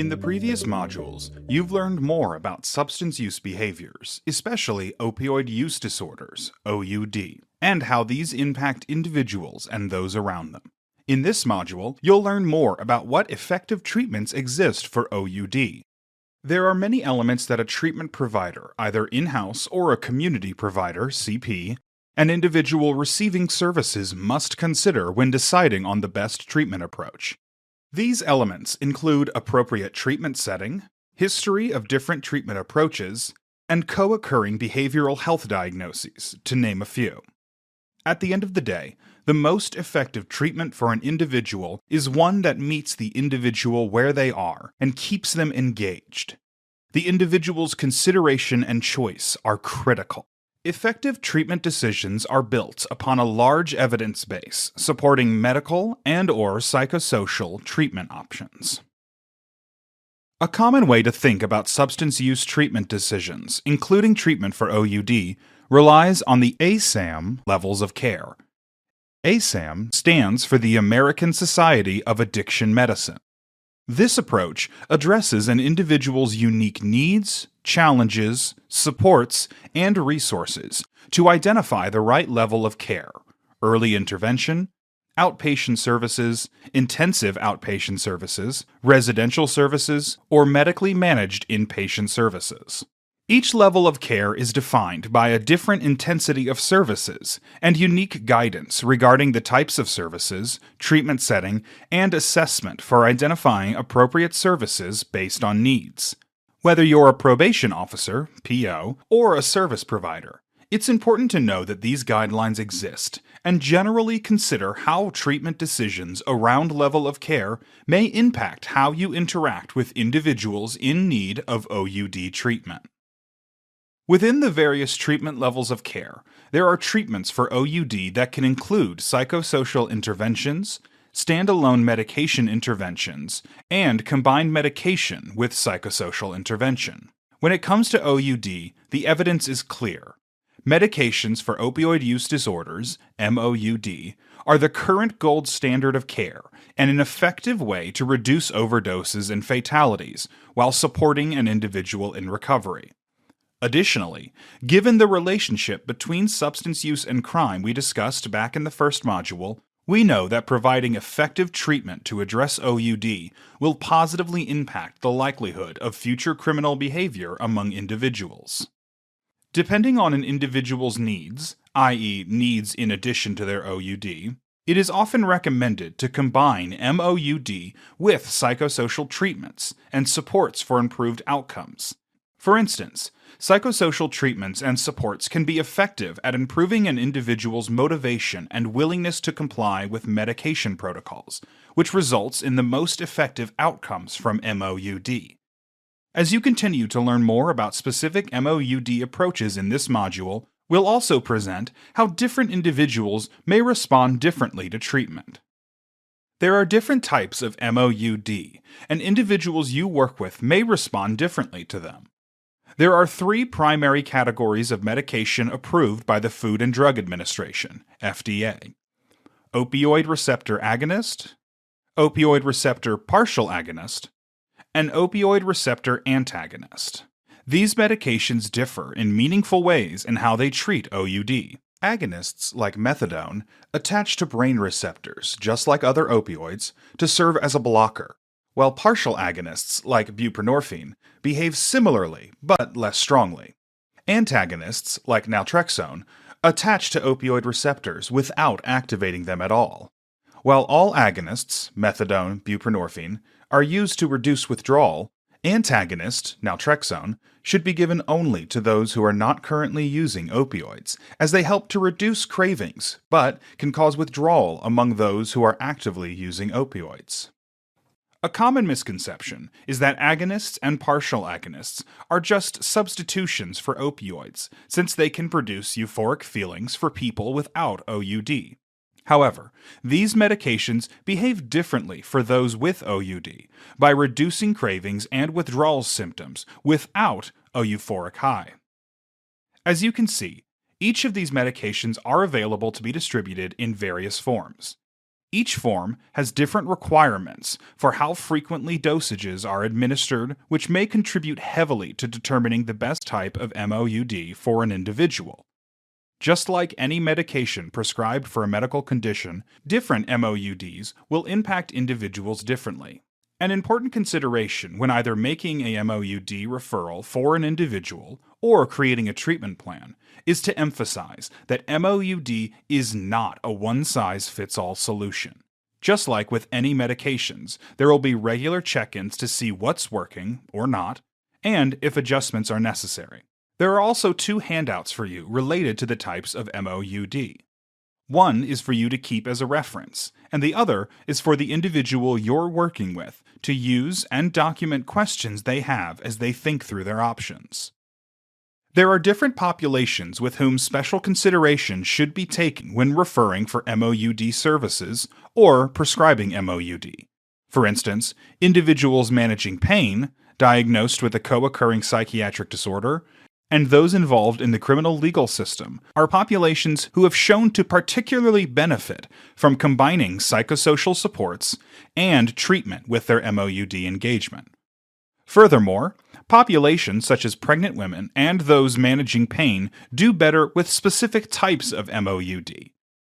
In the previous modules, you've learned more about substance use behaviors, especially opioid use disorders, OUD, and how these impact individuals and those around them. In this module, you'll learn more about what effective treatments exist for OUD. There are many elements that a treatment provider, either in-house or a community provider, CP, an individual receiving services must consider when deciding on the best treatment approach. These elements include appropriate treatment setting, history of different treatment approaches, and co-occurring behavioral health diagnoses, to name a few. At the end of the day, the most effective treatment for an individual is one that meets the individual where they are and keeps them engaged. The individual's consideration and choice are critical. Effective treatment decisions are built upon a large evidence base supporting medical and/or psychosocial treatment options. A common way to think about substance use treatment decisions, including treatment for OUD, relies on the ASAM levels of care. ASAM stands for the American Society of Addiction Medicine. This approach addresses an individual's unique needs, challenges, supports, and resources to identify the right level of care: early intervention, outpatient services, intensive outpatient services, residential services, or medically managed inpatient services. Each level of care is defined by a different intensity of services and unique guidance regarding the types of services, treatment setting, and assessment for identifying appropriate services based on needs. Whether you're a probation officer, PO, or a service provider, it's important to know that these guidelines exist and generally consider how treatment decisions around level of care may impact how you interact with individuals in need of OUD treatment. Within the various treatment levels of care, there are treatments for OUD that can include psychosocial interventions, standalone medication interventions, and combined medication with psychosocial intervention. When it comes to OUD, the evidence is clear. Medications for opioid use disorders, MOUD, are the current gold standard of care and an effective way to reduce overdoses and fatalities while supporting an individual in recovery. Additionally, given the relationship between substance use and crime we discussed back in the first module, we know that providing effective treatment to address OUD will positively impact the likelihood of future criminal behavior among individuals. Depending on an individual's needs, i.e., needs in addition to their OUD, it is often recommended to combine MOUD with psychosocial treatments and supports for improved outcomes. For instance, psychosocial treatments and supports can be effective at improving an individual's motivation and willingness to comply with medication protocols, which results in the most effective outcomes from MOUD. As you continue to learn more about specific MOUD approaches in this module, we'll also present how different individuals may respond differently to treatment. There are different types of MOUD, and individuals you work with may respond differently to them. There are three primary categories of medication approved by the Food and Drug Administration, FDA: opioid receptor agonist, opioid receptor partial agonist, and opioid receptor antagonist. These medications differ in meaningful ways in how they treat OUD. Agonists, like methadone, attach to brain receptors, just like other opioids, to serve as a blocker, while partial agonists, like buprenorphine, behave similarly but less strongly. Antagonists, like naltrexone, attach to opioid receptors without activating them at all. While all agonists, methadone, buprenorphine, are used to reduce withdrawal, antagonist, naltrexone, should be given only to those who are not currently using opioids, as they help to reduce cravings, but can cause withdrawal among those who are actively using opioids. A common misconception is that agonists and partial agonists are just substitutions for opioids, since they can produce euphoric feelings for people without OUD. However, these medications behave differently for those with OUD by reducing cravings and withdrawal symptoms without a euphoric high. As you can see, each of these medications are available to be distributed in various forms. Each form has different requirements for how frequently dosages are administered, which may contribute heavily to determining the best type of MOUD for an individual. Just like any medication prescribed for a medical condition, different MOUDs will impact individuals differently. An important consideration when either making a MOUD referral for an individual or creating a treatment plan is to emphasize that MOUD is not a one-size-fits-all solution. Just like with any medications, there will be regular check-ins to see what's working or not, and if adjustments are necessary. There are also 2 handouts for you related to the types of MOUD. One is for you to keep as a reference, and the other is for the individual you're working with to use and document questions they have as they think through their options. There are different populations with whom special consideration should be taken when referring for MOUD services or prescribing MOUD. For instance, individuals managing pain, diagnosed with a co-occurring psychiatric disorder, and those involved in the criminal legal system are populations who have shown to particularly benefit from combining psychosocial supports and treatment with their MOUD engagement. Furthermore, populations such as pregnant women and those managing pain do better with specific types of MOUD.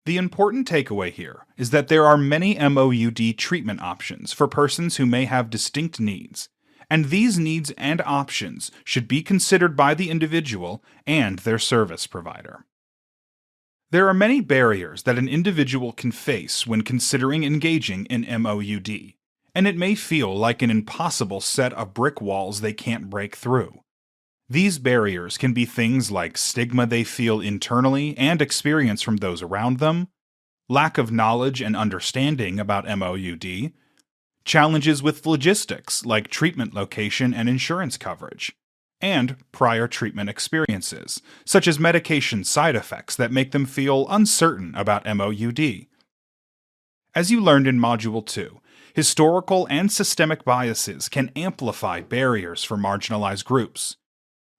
The important takeaway here is that there are many MOUD treatment options for persons who may have distinct needs, and these needs and options should be considered by the individual and their service provider. There are many barriers that an individual can face when considering engaging in MOUD, and it may feel like an impossible set of brick walls they can't break through. These barriers can be things like stigma they feel internally and experience from those around them, lack of knowledge and understanding about MOUD, challenges with logistics like treatment location and insurance coverage, and prior treatment experiences, such as medication side effects that make them feel uncertain about MOUD. As you learned in Module 2, historical and systemic biases can amplify barriers for marginalized groups.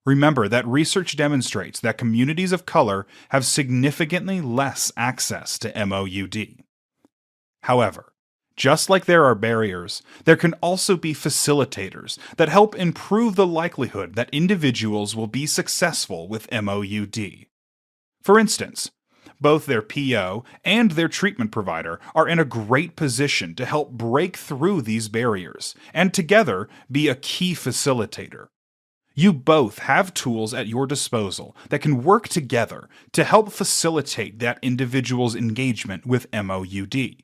Remember that research demonstrates that communities of color have significantly less access to MOUD. However, just like there are barriers, there can also be facilitators that help improve the likelihood that individuals will be successful with MOUD. For instance, both their PO and their treatment provider are in a great position to help break through these barriers and together be a key facilitator. You both have tools at your disposal that can work together to help facilitate that individual's engagement with MOUD.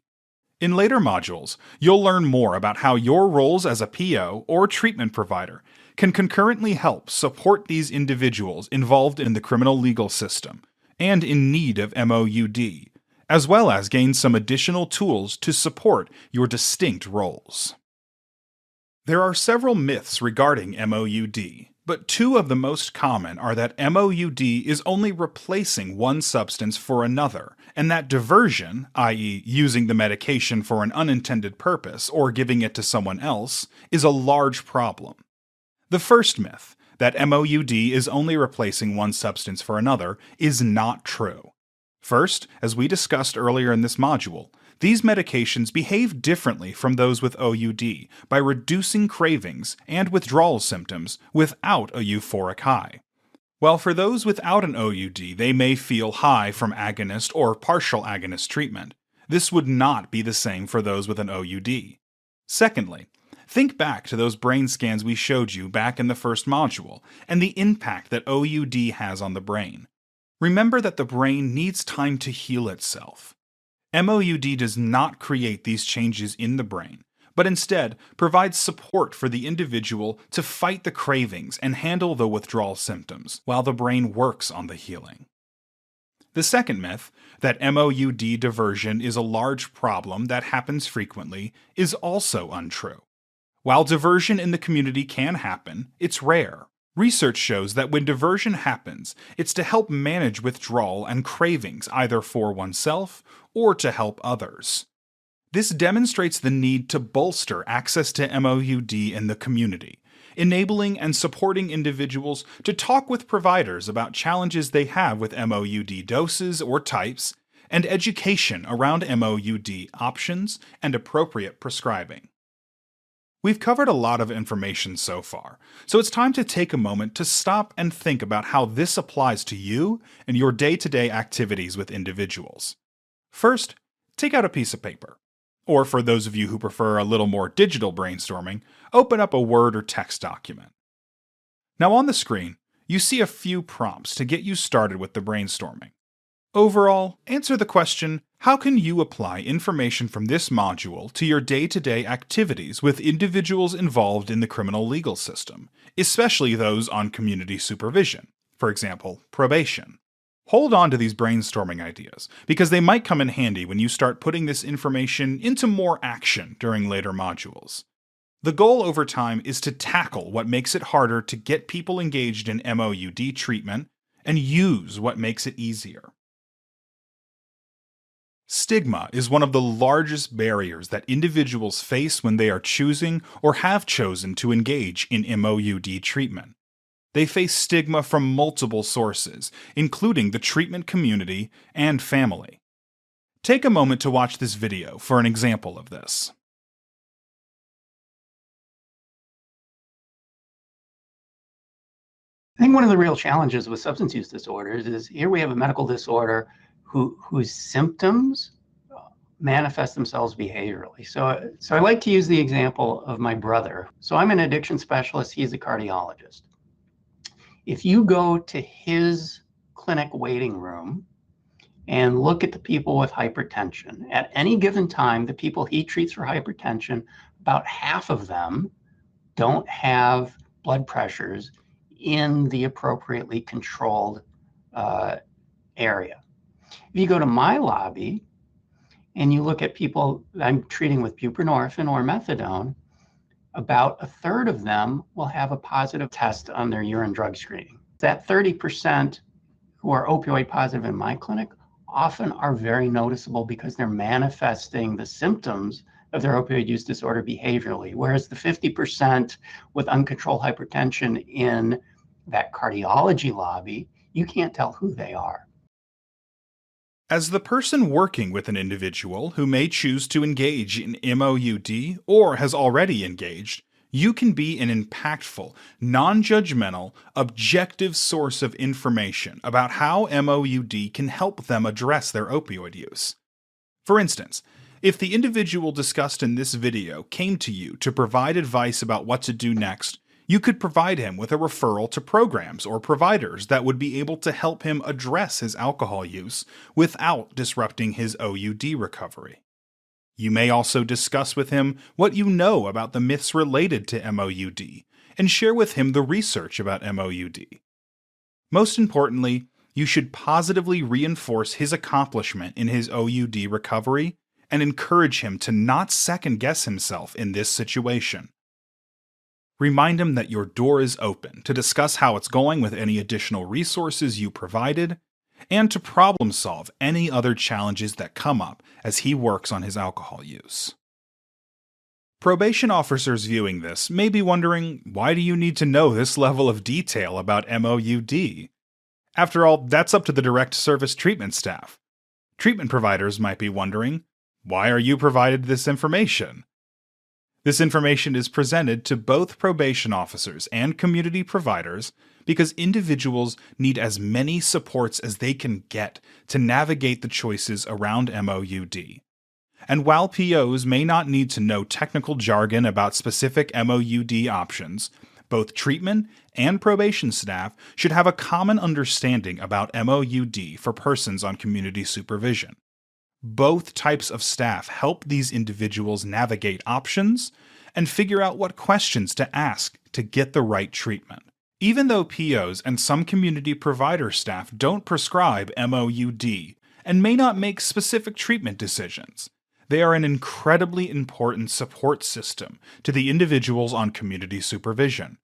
In later modules, you'll learn more about how your roles as a PO or treatment provider can concurrently help support these individuals involved in the criminal legal system and in need of MOUD, as well as gain some additional tools to support your distinct roles. There are several myths regarding MOUD, but 2 of the most common are that MOUD is only replacing one substance for another, and that diversion, i.e., using the medication for an unintended purpose or giving it to someone else, is a large problem. The first myth, that MOUD is only replacing one substance for another, is not true. First, as we discussed earlier in this module, these medications behave differently from those with OUD by reducing cravings and withdrawal symptoms without a euphoric high. While for those without an OUD they may feel high from agonist or partial agonist treatment, this would not be the same for those with an OUD. Secondly, think back to those brain scans we showed you back in the first module and the impact that OUD has on the brain. Remember that the brain needs time to heal itself. MOUD does not create these changes in the brain, but instead provides support for the individual to fight the cravings and handle the withdrawal symptoms while the brain works on the healing. The second myth, that MOUD diversion is a large problem that happens frequently, is also untrue. While diversion in the community can happen, it's rare. Research shows that when diversion happens, it's to help manage withdrawal and cravings either for oneself or to help others. This demonstrates the need to bolster access to MOUD in the community, enabling and supporting individuals to talk with providers about challenges they have with MOUD doses or types, and education around MOUD options and appropriate prescribing. We've covered a lot of information so far, so it's time to take a moment to stop and think about how this applies to you and your day-to-day activities with individuals. First, take out a piece of paper. Or for those of you who prefer a little more digital brainstorming, open up a Word or text document. Now on the screen, you see a few prompts to get you started with the brainstorming. Overall, answer the question, how can you apply information from this module to your day-to-day activities with individuals involved in the criminal legal system, especially those on community supervision, for example, probation? Hold on to these brainstorming ideas, because they might come in handy when you start putting this information into more action during later modules. The goal over time is to tackle what makes it harder to get people engaged in MOUD treatment and use what makes it easier. Stigma is one of the largest barriers that individuals face when they are choosing or have chosen to engage in MOUD treatment. They face stigma from multiple sources, including the treatment community and family. Take a moment to watch this video for an example of this. I think one of the real challenges with substance use disorders is here we have a medical disorder whose symptoms manifest themselves behaviorally. So I like to use the example of my brother. So I'm an addiction specialist, he's a cardiologist. If you go to his clinic waiting room and look at the people with hypertension, at any given time, the people he treats for hypertension, about half of them don't have blood pressures in the appropriately controlled area. If you go to my lobby and you look at people I'm treating with buprenorphine or methadone, about a third of them will have a positive test on their urine drug screening. That 30% who are opioid positive in my clinic often are very noticeable because they're manifesting the symptoms of their opioid use disorder behaviorally, whereas the 50% with uncontrolled hypertension in that cardiology lobby, you can't tell who they are. As the person working with an individual who may choose to engage in MOUD or has already engaged, you can be an impactful, non-judgmental, objective source of information about how MOUD can help them address their opioid use. For instance, if the individual discussed in this video came to you to provide advice about what to do next, you could provide him with a referral to programs or providers that would be able to help him address his alcohol use without disrupting his OUD recovery. You may also discuss with him what you know about the myths related to MOUD and share with him the research about MOUD. Most importantly, you should positively reinforce his accomplishment in his OUD recovery and encourage him to not second-guess himself in this situation. Remind him that your door is open to discuss how it's going with any additional resources you provided, and to problem solve any other challenges that come up as he works on his alcohol use. Probation officers viewing this may be wondering, why do you need to know this level of detail about MOUD? After all, that's up to the direct service treatment staff. Treatment providers might be wondering, why are you provided this information? This information is presented to both probation officers and community providers because individuals need as many supports as they can get to navigate the choices around MOUD. And while POs may not need to know technical jargon about specific MOUD options, both treatment and probation staff should have a common understanding about MOUD for persons on community supervision. Both types of staff help these individuals navigate options and figure out what questions to ask to get the right treatment. Even though POs and some community provider staff don't prescribe MOUD and may not make specific treatment decisions, they are an incredibly important support system to the individuals on community supervision.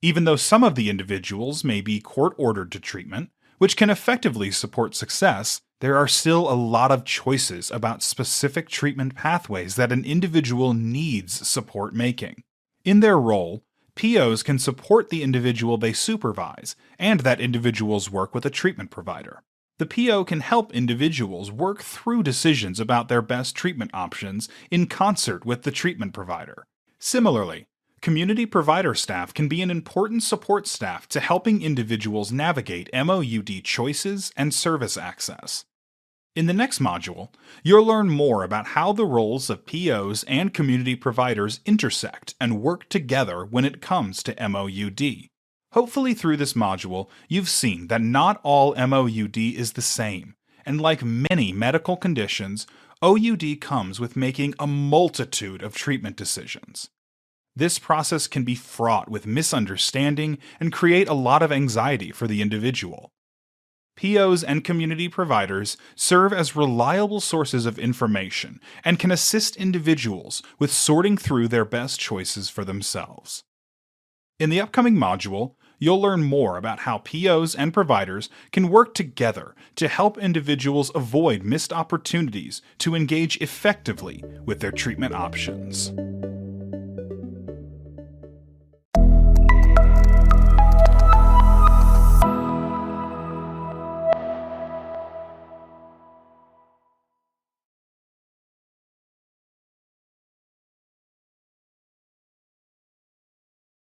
Even though some of the individuals may be court-ordered to treatment, which can effectively support success, there are still a lot of choices about specific treatment pathways that an individual needs support making. In their role, POs can support the individual they supervise and that individual's work with a treatment provider. The PO can help individuals work through decisions about their best treatment options in concert with the treatment provider. Similarly, community provider staff can be an important support staff to helping individuals navigate MOUD choices and service access. In the next module, you'll learn more about how the roles of POs and community providers intersect and work together when it comes to MOUD. Hopefully through this module, you've seen that not all MOUD is the same, and like many medical conditions, OUD comes with making a multitude of treatment decisions. This process can be fraught with misunderstanding and create a lot of anxiety for the individual. POs and community providers serve as reliable sources of information and can assist individuals with sorting through their best choices for themselves. In the upcoming module, you'll learn more about how POs and providers can work together to help individuals avoid missed opportunities to engage effectively with their treatment options.